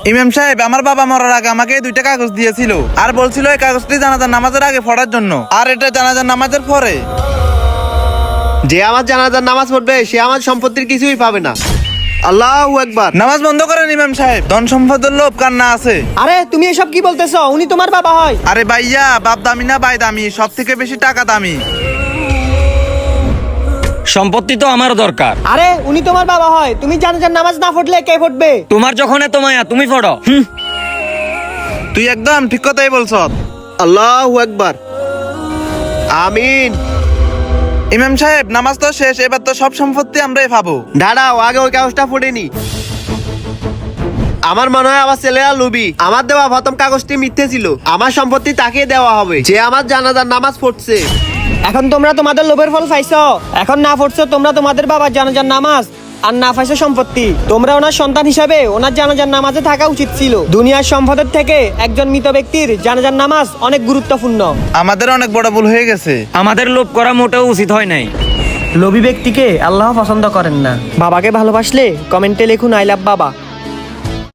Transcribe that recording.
ইমাম সাহেব, আমার বাবা মরার আগে আমাকে এই 2টা কাগজ দিয়েছিল আর বলছিল এই কাগজটি জানাজার নামাজের আগে পড়ার জন্য, আর এটা জানাজার নামাজের পরে। যে আমার জানাজার নামাজ পড়বে সে আমার সম্পত্তির কিছুই পাবে না। আল্লাহু আকবার। নামাজ বন্ধ করেন ইমাম সাহেব, ধন সম্পদের লোভ কান্না আছে। আরে তুমি এসব কি বলতেছো? উনি তোমার বাবা হয়। আরে ভাইয়া, বাপ দামি না ভাই দামি, সব থেকে বেশি টাকা দামি। সম্পত্তি তো আমারও দরকার। আরে উনি তোমার বাবা হয়, তুমি জানাজার নামাজ না পড়লে কে পড়বে? তোমার যখন এত মায়া তুমি পড়ো। তুই একদম ঠিক কথাই বলছ। আল্লাহু আকবার। আমিন। ইমাম সাহেব, নামাজ তো শেষ, এবার তো সব সম্পত্তি আমরাই পাবো। দাঁড়াও, আগে ওই কাগজটা পড়েনি। আমার মনে হয় আমার ছেলেরা লুবি। আমার দেওয়া প্রথম কাগজটি মিথ্যে ছিল। আমার সম্পত্তি তাকে দেওয়া হবে যে আমার জানাজার নামাজ পড়ছে। এখন তোমরা তোমাদের লোভের ফল পাইছো। এখন না পড়ছো তোমরা তোমাদের বাবার জানাজার নামাজ, আর না পাইছো সম্পত্তি। তোমরা ওনার সন্তান হিসাবে ওনার জানাজার নামাজে থাকা উচিত ছিল। দুনিয়ার সম্পদের থেকে একজন মৃত ব্যক্তির জানাজার নামাজ অনেক গুরুত্বপূর্ণ। আমাদের অনেক বড় ভুল হয়ে গেছে। আমাদের লোভ করা মোটেও উচিত হয় নাই। লোভী ব্যক্তিকে আল্লাহ পছন্দ করেন না। বাবাকে ভালোবাসলে কমেন্টে লিখুন আই লাভ বাবা।